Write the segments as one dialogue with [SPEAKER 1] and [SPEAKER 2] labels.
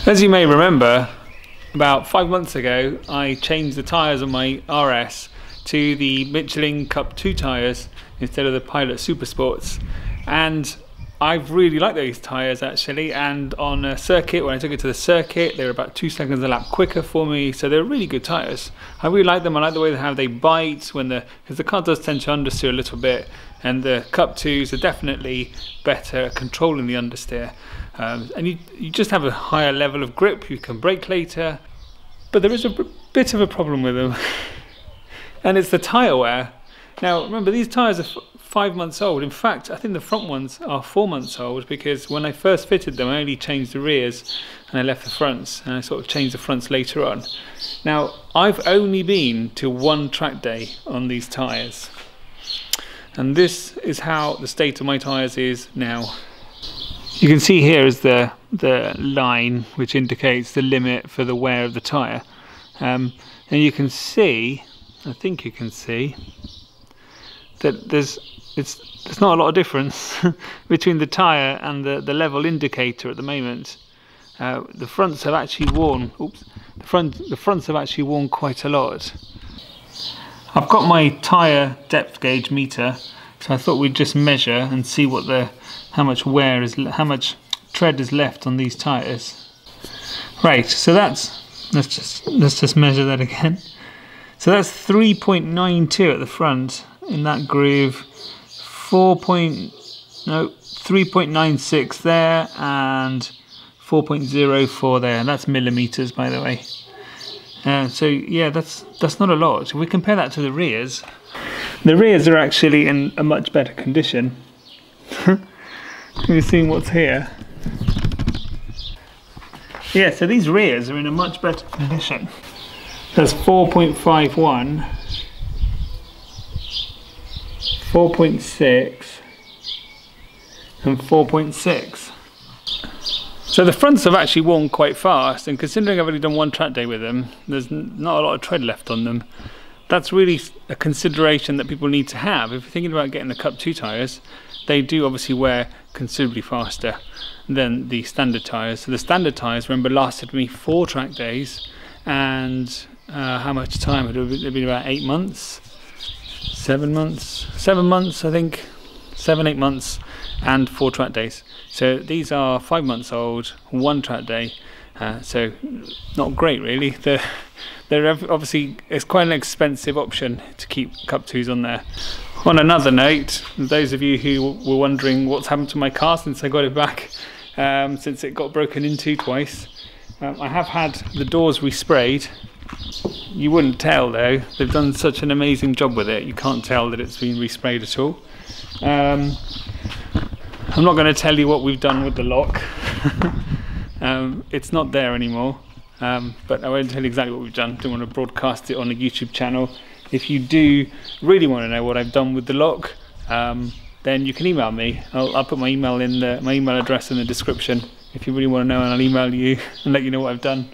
[SPEAKER 1] As you may remember, about 5 months ago I changed the tyres on my RS to the Michelin Cup 2 tyres instead of the Pilot Super Sports, and I've really liked those tyres actually. And on a circuit, when I took it to the circuit, they were about 2 seconds a lap quicker for me, so they're really good tyres. I really like them. I like the way how they bite because the car does tend to understeer a little bit, and the Cup 2s are definitely better at controlling the understeer. And you just have a higher level of grip, you can brake later, but there is a bit of a problem with them and it's the tyre wear. Now remember, these tyres are 5 months old. In fact, I think the front ones are 4 months old, because when I first fitted them I only changed the rears and I left the fronts, and I sort of changed the fronts later on. Now I've only been to one track day on these tyres, and this is how the state of my tyres is now. You can see here is the line which indicates the limit for the wear of the tyre, and you can see, I think you can see, that there's not a lot of difference between the tyre and the level indicator at the moment. The fronts have actually worn. Oops, the fronts have actually worn quite a lot. I've got my tyre depth gauge meter, so I thought we'd just measure and see how much tread is left on these tyres. Right, so let's just measure that again. So that's 3.92 at the front in that groove, 3.96 there, and 4.04 there. That's millimeters, by the way. So yeah, that's not a lot. If we compare that to the rears are actually in a much better condition. You're seeing what's here. Yeah, so these rears are in a much better condition. That's 4.51, 4.6 and 4.6. So the fronts have actually worn quite fast, and considering I've only done one track day with them, there's not a lot of tread left on them. That's really a consideration that people need to have. If you're thinking about getting the Cup 2 tyres, they do obviously wear considerably faster than the standard tyres. So the standard tyres, remember, lasted me 4 track days, and how much time? It would have been about 8 months, 7 months, 7 months I think, 7-8 months, and 4 track days. So these are 5 months old, 1 track day, so not great really. They're obviously, it's quite an expensive option to keep Cup 2s on there. On another note, those of you who were wondering what's happened to my car since I got it back, since it got broken into twice, I have had the doors resprayed. You wouldn't tell though, they've done such an amazing job with it, you can't tell that it's been resprayed at all. I'm not going to tell you what we've done with the lock. It's not there anymore, but I won't tell you exactly what we've done. Don't want to broadcast it on a YouTube channel. If you do really want to know what I've done with the lock, then you can email me. I'll put my email address in the description if you really want to know, and I'll email you and let you know what I've done.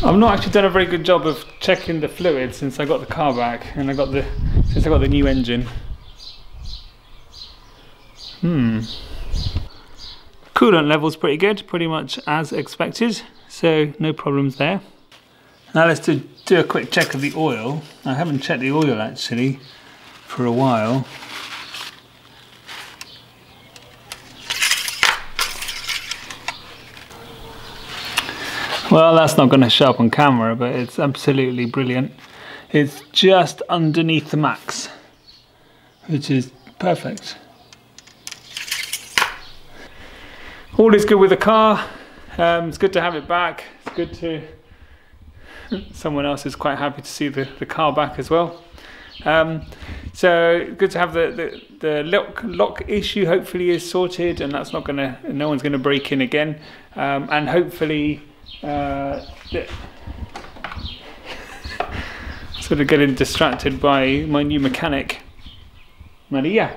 [SPEAKER 1] I've not actually done a very good job of checking the fluid since I got the car back, and since I got the new engine. Coolant level's pretty good, pretty much as expected, so no problems there. Now let's do a quick check of the oil. I haven't checked the oil actually for a while. Well, that's not going to show up on camera, but it's absolutely brilliant. It's just underneath the max, which is perfect. All is good with the car. It's good to have it back. It's good to... Someone else is quite happy to see the car back as well. So good to have the lock issue hopefully is sorted, and that's not no one's gonna break in again. And hopefully sort of getting distracted by my new mechanic, Maria.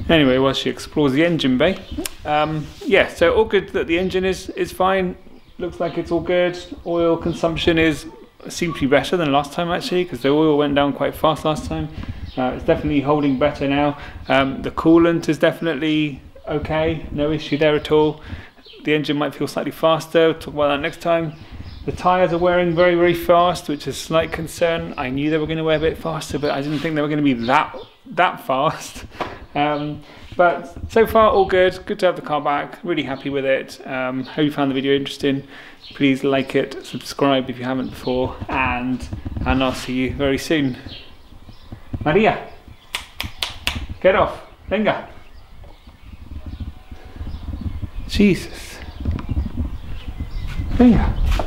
[SPEAKER 1] Anyway, while she explores the engine bay, yeah, so all good that the engine is fine. Looks like it's all good. Oil consumption is seems to be better than last time actually, because the oil went down quite fast last time. It's definitely holding better now. The coolant is definitely okay, no issue there at all. The engine might feel slightly faster, we'll talk about that next time. The tyres are wearing very, very fast, which is a slight concern. I knew they were going to wear a bit faster, but I didn't think they were going to be that fast. But so far all good. Good to have the car back. Really happy with it. Hope you found the video interesting. Please like it, subscribe if you haven't before, and I'll see you very soon. Maria, get off. Venga. Jesus. Venga.